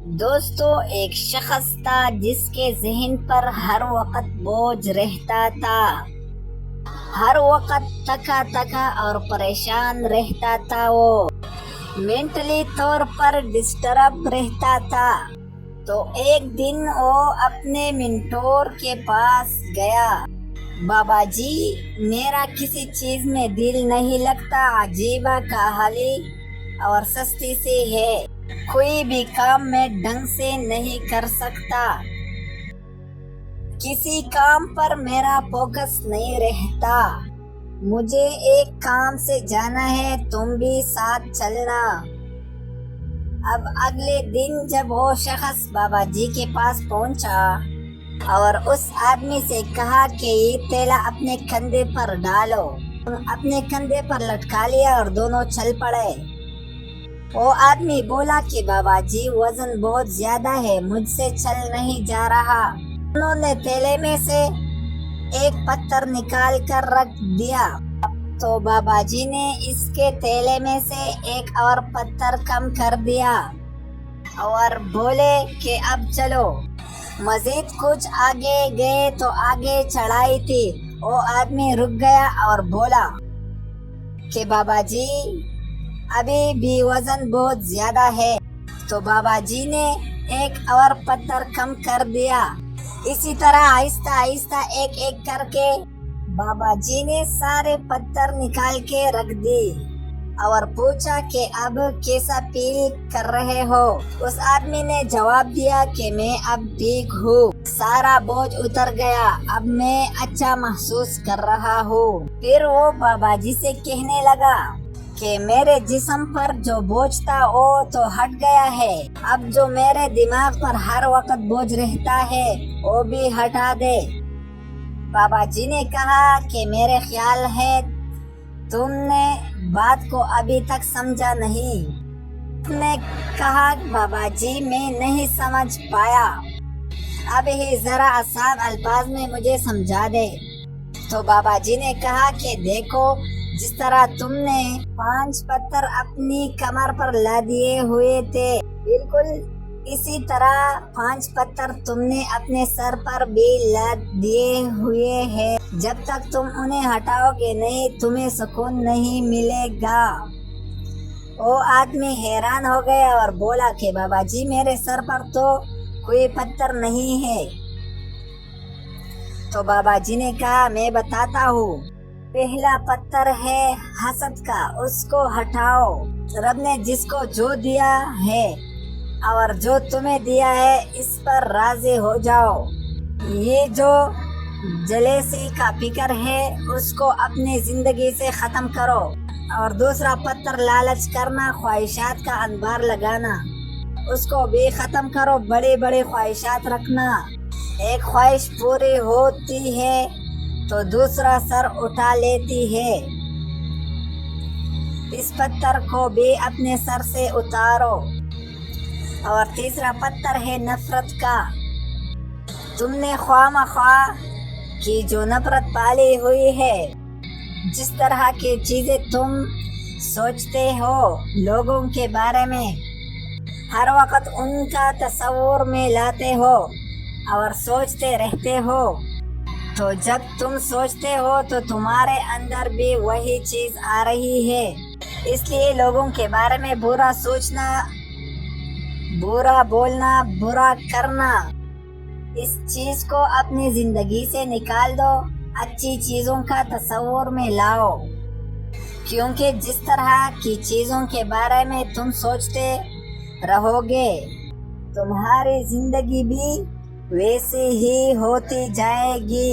دوستو، ایک شخص تھا جس کے ذہن پر ہر وقت بوجھ رہتا تھا، ہر وقت تھکا اور پریشان رہتا تھا۔ وہ مینٹلی طور پر ڈسٹرب رہتا تھا۔ تو ایک دن وہ اپنے منٹور کے پاس گیا۔ بابا جی، میرا کسی چیز میں دل نہیں لگتا، عجیب کاہلی اور سستی سے ہے، کوئی بھی کام میں ڈھنگ سے نہیں کر سکتا، کسی کام پر میرا فوکس نہیں رہتا، مجھے ایک کام سے جانا ہے، تم بھی ساتھ چلنا۔ اب اگلے دن جب وہ شخص بابا جی کے پاس پہنچا اور اس آدمی سے کہا کہ یہ تھیلا اپنے کندھے پر ڈالو، اپنے کندھے پر لٹکا لیا اور دونوں چل پڑے۔ وہ آدمی بولا کہ بابا جی، وزن بہت زیادہ ہے، مجھ سے چل نہیں جا رہا۔ انہوں نے تھیلے میں سے ایک پتھر نکال کر رکھ دیا تو بابا جی نے اس کے تھیلے میں سے ایک اور پتھر کم کر دیا اور بولے کہ اب چلو۔ مزید کچھ آگے گئے تو آگے چڑھائی تھی۔ وہ آدمی رک گیا اور بولا کہ بابا جی، ابھی بھی وزن بہت زیادہ ہے، تو بابا جی نے ایک اور پتھر کم کر دیا۔ اسی طرح آہستہ آہستہ ایک ایک کر کے بابا جی نے سارے پتھر نکال کے رکھ دی اور پوچھا کہ اب کیسا فیل کر رہے ہو؟ اس آدمی نے جواب دیا کہ میں اب ٹھیک ہوں، سارا بوجھ اتر گیا، اب میں اچھا محسوس کر رہا ہوں۔ پھر وہ بابا جی سے کہنے لگا کہ میرے جسم پر جو بوجھ تھا وہ تو ہٹ گیا ہے، اب جو میرے دماغ پر ہر وقت بوجھ رہتا ہے وہ بھی ہٹا دے۔ بابا جی نے کہا کہ میرے خیال ہے تم نے بات کو ابھی تک سمجھا نہیں۔ اس نے کہا بابا جی، میں نہیں سمجھ پایا، اب ہی ذرا آسان الفاظ میں مجھے سمجھا دے۔ تو بابا جی نے کہا کہ دیکھو، جس طرح تم نے 5 پتھر اپنی کمر پر لا دیے ہوئے تھے، بالکل اسی طرح 5 پتھر تم نے اپنے سر پر بھی لا دیے ہوئے ہیں۔ جب تک تم انہیں ہٹاؤ گے نہیں، تمہیں سکون نہیں ملے گا۔ وہ آدمی حیران ہو گیا اور بولا کہ بابا جی، میرے سر پر تو کوئی پتھر نہیں ہے۔ تو بابا جی نے کہا میں بتاتا ہوں، پہلا پتھر ہے حسد کا، اس کو ہٹاؤ۔ رب نے جس کو جو دیا ہے اور جو تمہیں دیا ہے اس پر راضی ہو جاؤ۔ یہ جو جلیسی کا فکر ہے اس کو اپنی زندگی سے ختم کرو۔ اور دوسرا پتھر لالچ کرنا، خواہشات کا انبار لگانا، اس کو بھی ختم کرو۔ بڑی بڑی خواہشات رکھنا، ایک خواہش پوری ہوتی ہے تو دوسرا سر اٹھا لیتی ہے، اس پتھر کو بھی اپنے سر سے اتارو۔ اور تیسرا پتھر ہے نفرت کا۔ تم نے خواہ مخواہ کی جو نفرت پالی ہوئی ہے، جس طرح کی چیزیں تم سوچتے ہو لوگوں کے بارے میں، ہر وقت ان کا تصور میں لاتے ہو اور سوچتے رہتے ہو، تو جب تم سوچتے ہو تو تمہارے اندر بھی وہی چیز آ رہی ہے۔ اس لیے لوگوں کے بارے میں برا سوچنا، برا بولنا، برا کرنا، اس چیز کو اپنی زندگی سے نکال دو، اچھی چیزوں کا تصور میں لاؤ، کیونکہ جس طرح کی چیزوں کے بارے میں تم سوچتے رہو گے، تمہاری زندگی بھی ویسی ہی ہوتی جائے گی۔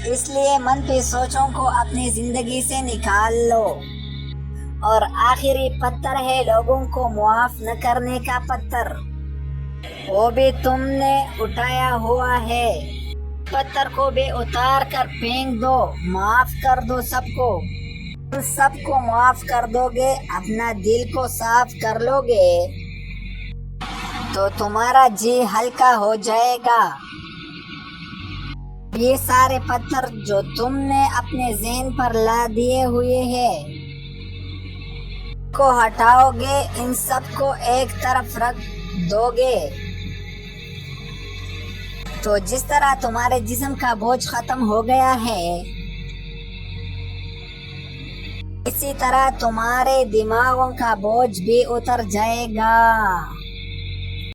اس لیے منفی سوچوں کو اپنی زندگی سے نکال لو۔ اور آخری پتھر ہے لوگوں کو معاف نہ کرنے کا پتھر، وہ بھی تم نے اٹھایا ہوا ہے۔ پتھر کو بھی اتار کر پھینک دو، معاف کر دو سب کو۔ تم سب کو معاف کر دو گے، اپنا دل کو صاف کر لو گے تو تمہارا جی ہلکا ہو جائے گا۔ یہ سارے پتھر جو تم نے اپنے ذہن پر لا دیے ہوئے ہیں کو ہٹاؤ گے، ان سب کو ایک طرف رکھ دو گے تو جس طرح تمہارے جسم کا بوجھ ختم ہو گیا ہے اسی طرح تمہارے دماغوں کا بوجھ بھی اتر جائے گا۔